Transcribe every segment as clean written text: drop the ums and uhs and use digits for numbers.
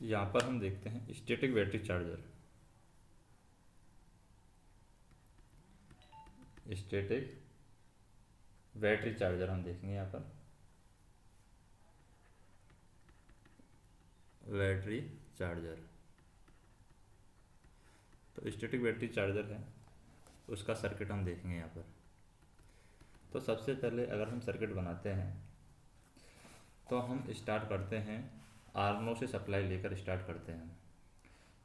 यहाँ पर हम देखते हैं static battery charger. Static battery charger हम देखेंगे यहाँ पर, बैटरी चार्जर। तो स्टैटिक बैटरी चार्जर है, उसका सर्किट हम देखेंगे यहाँ पर। तो सबसे पहले अगर हम सर्किट बनाते हैं तो हम स्टार्ट करते हैं आर्नो से सप्लाई लेकर स्टार्ट करते हैं।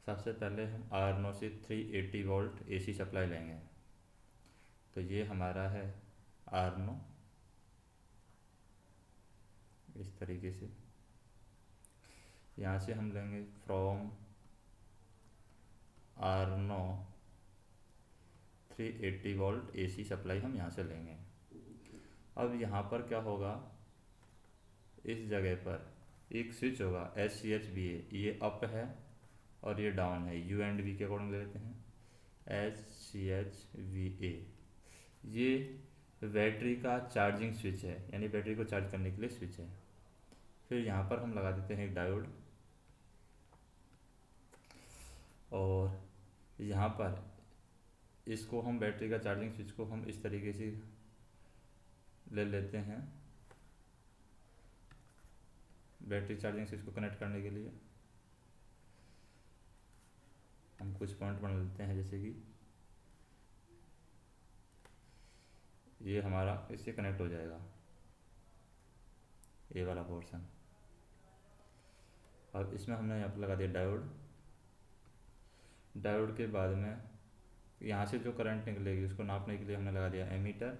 सबसे पहले हम आर्नो से 380 वोल्ट एसी सप्लाई लेंगे। तो ये हमारा है आर्नो, इस तरीके से। यहाँ से हम लेंगे फ्रॉम आर्नो 380 वोल्ट एसी सप्लाई हम यहाँ से लेंगे। अब यहाँ पर क्या होगा, इस जगह पर एक स्विच होगा SCHVA, ये अप है और ये डाउन है, U एंड V के अकॉर्डिंग ले लेते हैं। SCHVA ये बैटरी का चार्जिंग स्विच है, यानी बैटरी को चार्ज करने के लिए स्विच है। फिर यहाँ पर हम लगा देते हैं एक डायोड, और यहाँ पर इसको हम बैटरी का चार्जिंग स्विच को हम इस तरीके से ले लेते हैं बैटरी चार्जिंग स्विच को कनेक्ट करने के लिए। हम कुछ पॉइंट बना लेते हैं, जैसे कि ये हमारा इससे कनेक्ट हो जाएगा, ये वाला पोर्शन। अब इसमें हमने यहाँ पर लगा दिया डायोड। डायोड के बाद में यहाँ से जो करंट निकलेगी उसको नापने के लिए हमने लगा दिया एमीटर।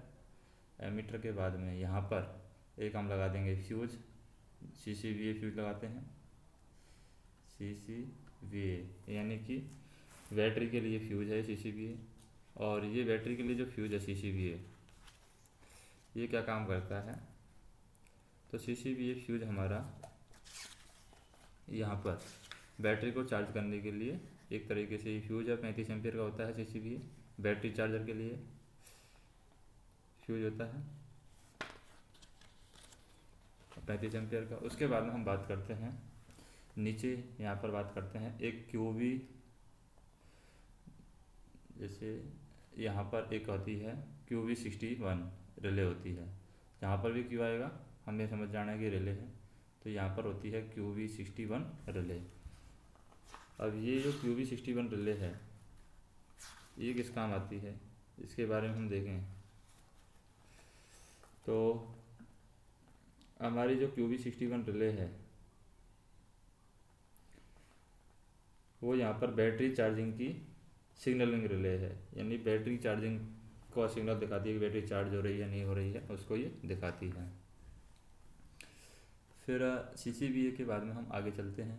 एमीटर के बाद में यहाँ पर एक हम लगा देंगे फ्यूज, CCVA फ्यूज लगाते हैं। CCVA यानी कि बैटरी के लिए फ्यूज है CCVA, और ये बैटरी के लिए जो फ्यूज है CCVA, ये क्या काम करता है। तो CCVA फ्यूज हमारा यहाँ पर बैटरी को चार्ज करने के लिए एक तरीके से फ्यूज है, 35 एम्पियर का होता है CCVA बैटरी चार्जर के लिए फ्यूज होता है 35 एम्पियर का। उसके बाद में हम बात करते हैं नीचे, यहाँ पर बात करते हैं एक QV, जैसे यहाँ पर एक होती है QV61 रिले होती है। यहाँ पर भी क्यों आएगा हमें समझ जाना है कि रिले है, तो यहाँ पर होती है QV61 रिले। अब ये जो QV61 रिले है ये किस काम आती है, इसके बारे में हम देखें तो हमारी जो QV61 रिले है वो यहाँ पर बैटरी चार्जिंग की सिग्नलिंग रिले है, यानी बैटरी चार्जिंग को सिग्नल दिखाती है कि बैटरी चार्ज हो रही है नहीं हो रही है, उसको ये दिखाती है। फिर CCVA के बाद में हम आगे चलते हैं,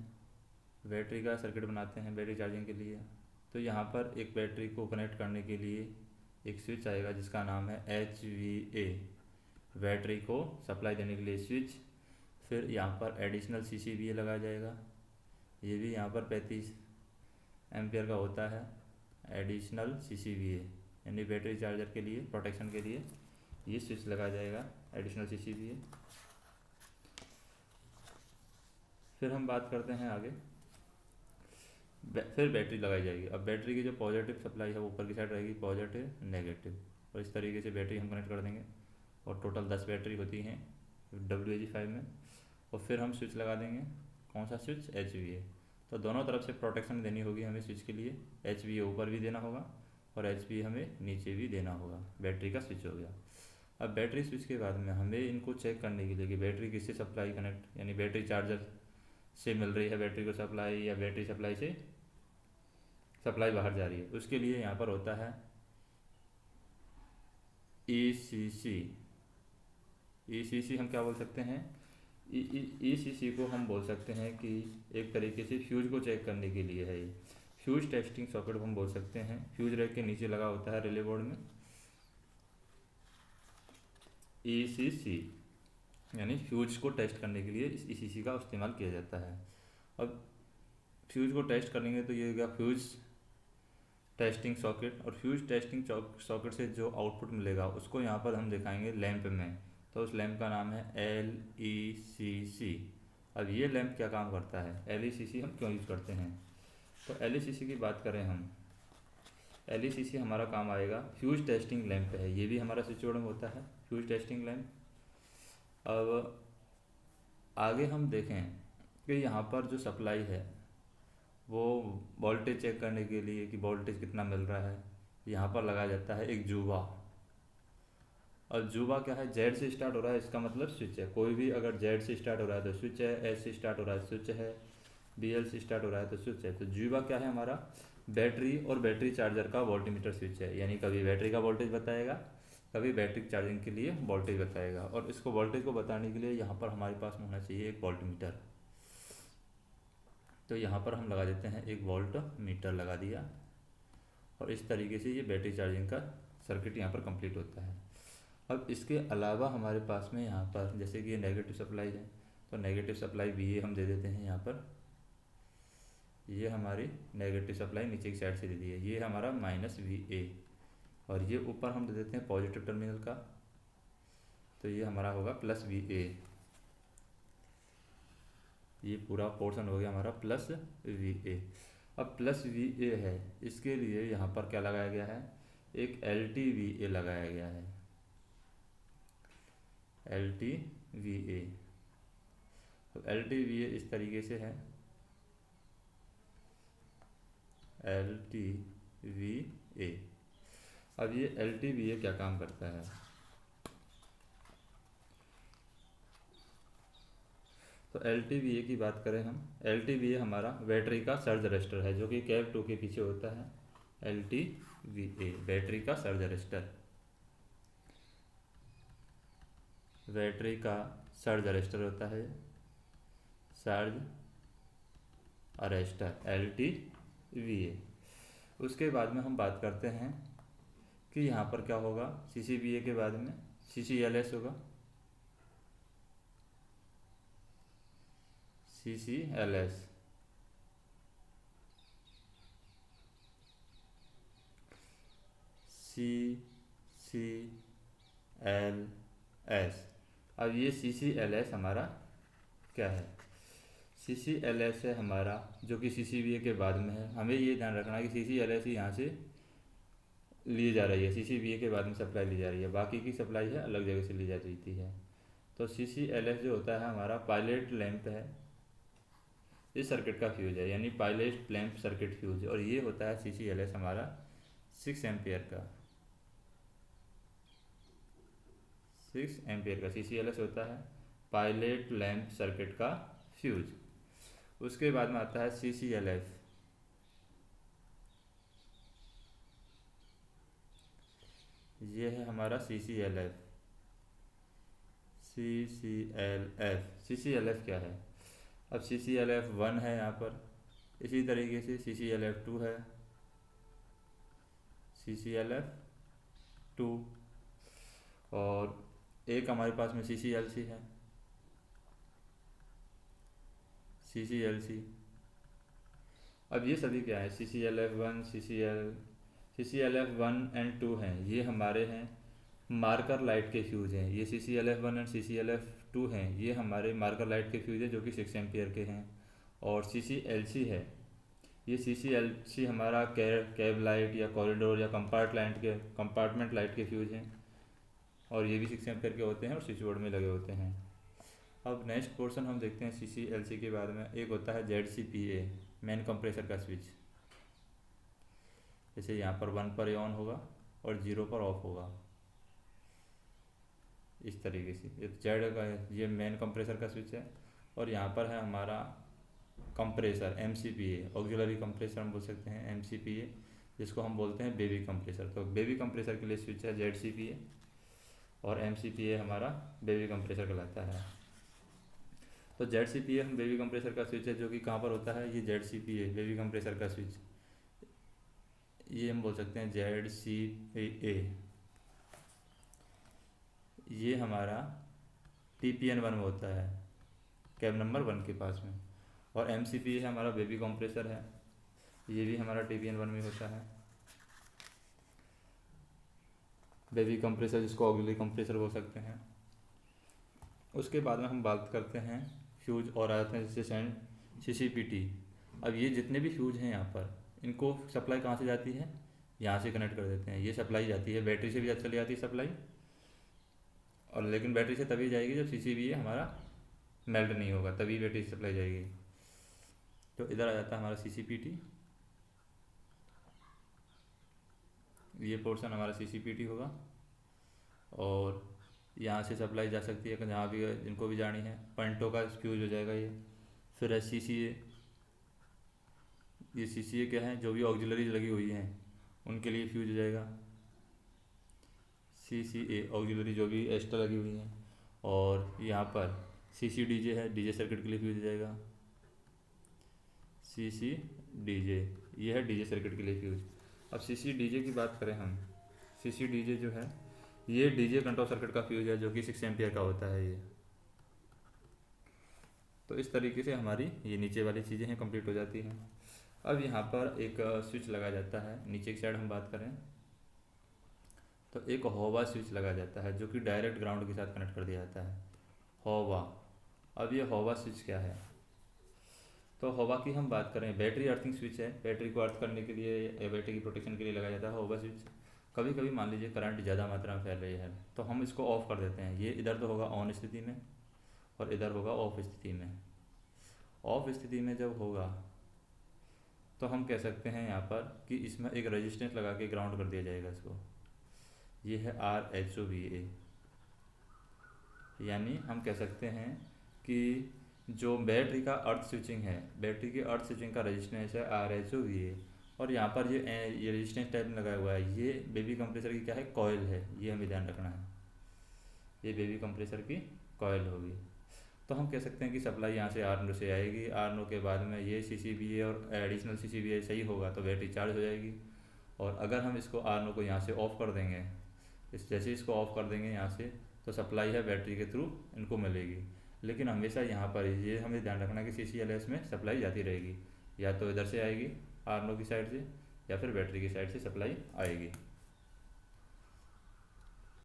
बैटरी का सर्किट बनाते हैं बैटरी चार्जिंग के लिए। तो यहाँ पर एक बैटरी को कनेक्ट करने के लिए एक स्विच आएगा जिसका नाम है HVA, बैटरी को सप्लाई देने के लिए स्विच। फिर यहाँ पर एडिशनल CCVA लगाया जाएगा, ये भी यहाँ पर 35 एम्पियर का होता है एडिशनल CCVA, यानी बैटरी चार्जर के लिए प्रोटेक्शन के लिए ये स्विच लगाया जाएगा एडिशनल CCVA। फिर हम बात करते हैं आगे, फिर बैटरी लगाई जाएगी। अब बैटरी की जो पॉजिटिव सप्लाई है वो ऊपर की साइड रहेगी, पॉजिटिव नेगेटिव, और इस तरीके से बैटरी हम कनेक्ट कर देंगे। और टोटल 10 बैटरी होती हैं WAG5 में। और फिर हम स्विच लगा देंगे, कौन सा स्विच, HVA। तो दोनों तरफ से प्रोटेक्शन देनी होगी हमें स्विच के लिए, HVA ऊपर भी देना होगा और HVA हमें नीचे भी देना होगा। बैटरी का स्विच हो गया। अब बैटरी स्विच के बाद में हमें इनको चेक करने के लिए कि बैटरी किससे सप्लाई कनेक्ट, यानी बैटरी चार्जर से मिल रही है बैटरी को सप्लाई या बैटरी सप्लाई से सप्लाई बाहर जा रही है, उसके लिए यहाँ पर होता है ECC। ECC हम क्या बोल सकते हैं, ECC को हम बोल सकते हैं कि एक तरीके से फ्यूज को चेक करने के लिए है। ये फ्यूज टेस्टिंग सॉकेट हम बोल सकते हैं। फ्यूज रैक के नीचे लगा होता है रिले बोर्ड में ECC, यानी फ्यूज को टेस्ट करने के लिए इस ECC का इस्तेमाल किया जाता है। अब फ्यूज को टेस्ट करेंगे तो ये होगा फ्यूज टेस्टिंग सॉकेट, और फ्यूज टेस्टिंग सॉकेट से जो आउटपुट मिलेगा उसको यहाँ पर हम दिखाएंगे लैंप में। तो उस लैंप का नाम है LECC। अब ये लैंप क्या काम करता है, LECC हम क्यों यूज़ करते हैं, तो LECC की बात करें हम, LECC हमारा काम आएगा, फ्यूज टेस्टिंग लैंप है, ये भी हमारा स्विच बोर्ड में होता है फ्यूज टेस्टिंग लैंप। अब आगे हम देखें कि यहाँ पर जो सप्लाई है वो वोल्टेज चेक करने के लिए कि वोल्टेज कितना मिल रहा है, यहाँ पर लगाया जाता है एक जुबा। और जुबा क्या है, जेड से स्टार्ट हो रहा है, इसका मतलब स्विच है, कोई भी अगर जेड से स्टार्ट हो रहा है तो स्विच है, एस से स्टार्ट हो रहा है स्विच है, BL से स्टार्ट हो रहा है तो स्विच है। तो जुबा क्या है, हमारा बैटरी और बैटरी चार्जर का वोल्टीमीटर स्विच है, यानी कभी बैटरी का वोल्टेज बताएगा, कभी बैटरी चार्जिंग के लिए वोल्टेज बताएगा। और इसको वोल्टेज को बताने के लिए यहाँ पर हमारे पास में होना चाहिए एक वोल्टमीटर। तो यहाँ पर हम लगा देते हैं एक वोल्ट मीटर लगा दिया, और इस तरीके से ये बैटरी चार्जिंग का सर्किट यहाँ पर कंप्लीट होता है। अब इसके अलावा हमारे पास में यहाँ पर जैसे कि ये नेगेटिव सप्लाई है, तो नेगेटिव सप्लाई VA हम दे देते हैं यहाँ पर, ये हमारी नेगेटिव सप्लाई नीचे की साइड से दे दी है, ये हमारा -VA, और ये ऊपर हम दे देते हैं पॉजिटिव टर्मिनल का, तो ये हमारा होगा +VA। ये पूरा पोर्शन हो गया हमारा +VA। अब +VA है, इसके लिए यहाँ पर क्या लगाया गया है, एक LTVA लगाया गया है, LTVA। तो LTVA इस तरीके से है, LTVA। अब ये LTVA क्या काम करता है, तो LTVA की बात करें हम, LTVA हमारा बैटरी का सर्ज रेजिस्टर है, जो कि कैप 2 के पीछे होता है। LTVA बैटरी का सर्ज रेजिस्टर, बैटरी का सर्ज अरेस्टर होता है, सर्ज अरेस्टर LTVA। उसके बाद में हम बात करते हैं कि यहाँ पर क्या होगा, CCVA के बाद में CCLS होगा, CCLS। CCLS। अब ये CCLS हमारा क्या है, CCLS है हमारा जो कि CCVA के बाद में है। हमें ये ध्यान रखना है कि CCLS ही यहाँ से ली जा रही है, CCVA के बाद में सप्लाई ली जा रही है, बाकी की सप्लाई है अलग जगह से ली जाती है। तो CCLS जो होता है हमारा पायलट लैंप है, इस सर्किट का फ्यूज है, यानी पायलट लैंप सर्किट फ्यूज, और ये होता है CCLS हमारा 6 एम्पियर का, 6 एम्पियर का CCLS होता है पायलट लैंप सर्किट का फ्यूज। उसके बाद में आता है CCLF, ये है हमारा CCLF। CCLF क्या है, अब CCLF 1 है यहाँ पर, इसी तरीके से CCLF 2 है, CCLF 2, और एक हमारे पास में CCLC है, CCLC। अब ये सभी क्या है, CCLF 1, CCLF 1 एंड 2 हैं, ये हमारे हैं मार्कर लाइट के फ्यूज हैं। ये CCLF 1 एंड CCLF 2 हैं, ये हमारे मार्कर लाइट के फ्यूज हैं जो कि 6 एम्पियर के हैं। और CCLC है, ये CCLC हमारा कैब लाइट या कॉरिडोर या कंपार्टमेंट लाइट के फ्यूज हैं, और ये भी 6 एम्पियर के होते हैं और स्विच बोर्ड में लगे होते हैं। अब नेक्स्ट पोर्शन हम देखते हैं CCLC के बाद में, एक होता है ZCPA मेन कंप्रेसर का स्विच। जैसे यहाँ पर 1 पर ऑन होगा और 0 पर ऑफ होगा, इस तरीके से। ये जेड का है, ये मेन कंप्रेसर का स्विच है, और यहाँ पर है हमारा कंप्रेसर MCPA, ऑक्सिलरी कंप्रेसर हम बोल सकते हैं MCPA, जिसको हम बोलते हैं बेबी कंप्रेसर। तो बेबी कंप्रेसर के लिए स्विच है ZCPA, और MCPA हमारा बेबी कंप्रेसर कहलाता है। तो ZCPA हम बेबी कंप्रेसर का स्विच है, जो कि कहाँ पर होता है, ये ZCPA बेबी कंप्रेसर का स्विच, ये हम बोल सकते हैं ZCPA। ये हमारा TPN 1 में होता है, कैब नंबर 1 के पास में। और MCPA है हमारा बेबी कंप्रेसर है, ये भी हमारा TPN 1 में होता है, बेबी कंप्रेसर, जिसको ऑक्सिलरी कंप्रेसर बोल सकते हैं। उसके बाद में हम बात करते हैं फ्यूज और आ जाते हैं जैसे CCPT। अब ये जितने भी फ्यूज हैं यहाँ पर, इनको सप्लाई कहाँ से जाती है, यहाँ से कनेक्ट कर देते हैं। ये सप्लाई जाती है बैटरी से भी चली जाती है सप्लाई, और लेकिन बैटरी से तभी जाएगी जब CCBA हमारा मेल्ट नहीं होगा, तभी बैटरी से सप्लाई जाएगी। तो इधर आ जाता है हमारा CCPT, ये पोर्शन हमारा CCPT होगा, और यहाँ से सप्लाई जा सकती है जहाँ भी जिनको भी जानी है। पॉइंटों का फ्यूज हो जाएगा ये। फिर है CCA, ये CCA क्या है, जो भी ऑक्सिलरीज लगी हुई हैं उनके लिए फ्यूज हो जाएगा। CCA ऑक्सिलरी जो भी एक्स्ट्रा लगी हुई हैं। और यहाँ पर CCDJ है, DJ सर्किट के लिए फ्यूज हो जाएगा। CCDJ ये है DJ सर्किट के लिए फ्यूज। अब CCDJ की बात करें हम, CCDJ जो है ये DJ कंट्रोल सर्किट का फ्यूज है, जो कि 6 एम्पियर का होता है ये। तो इस तरीके से हमारी ये नीचे वाली चीज़ें हैं कंप्लीट हो जाती हैं। अब यहाँ पर एक स्विच लगा जाता है, नीचे की साइड हम बात करें तो एक होवा स्विच लगा जाता है, जो कि डायरेक्ट ग्राउंड के साथ कनेक्ट कर दिया जाता है, होवा। अब ये होवा स्विच क्या है, तो होवा की हम बात करें, बैटरी अर्थिंग स्विच है, बैटरी को अर्थ करने के लिए या बैटरी की प्रोटेक्शन के लिए लगाया जाता है होवा स्विच। कभी कभी मान लीजिए करंट ज़्यादा मात्रा में फैल रही है तो हम इसको ऑफ़ कर देते हैं। ये इधर तो होगा ऑन स्थिति में और इधर होगा ऑफ स्थिति में। ऑफ स्थिति में जब होगा तो हम कह सकते हैं यहाँ पर कि इसमें एक रेजिस्टेंस लगा के ग्राउंड कर दिया जाएगा इसको। ये है RHOVA, यानी हम कह सकते हैं कि जो बैटरी का अर्थ स्विचिंग है, बैटरी की अर्थ स्विचिंग का रेजिस्टेंस है RHOVA, और यहाँ पर ये रेजिस्टेंस टाइप में लगाया हुआ है, ये बेबी कंप्रेसर की क्या है, कॉयल है, ये हमें ध्यान रखना है, ये बेबी कंप्रेसर की कॉयल होगी। तो हम कह सकते हैं कि सप्लाई यहाँ से आर्नो से आएगी, आर्नो के बाद में ये CCBA और एडिशनल CCBA सही होगा तो बैटरी चार्ज हो जाएगी। और अगर हम इसको आर्नो को यहाँ से ऑफ़ कर देंगे, जैसे इसको ऑफ़ कर देंगे यहाँ से, तो सप्लाई है बैटरी के थ्रू इनको मिलेगी। लेकिन हमेशा यहाँ पर ये हमें ध्यान रखना कि CCLS में सप्लाई जाती रहेगी, या तो इधर से आएगी आर्नो की साइड से या फिर बैटरी की साइड से सप्लाई आएगी।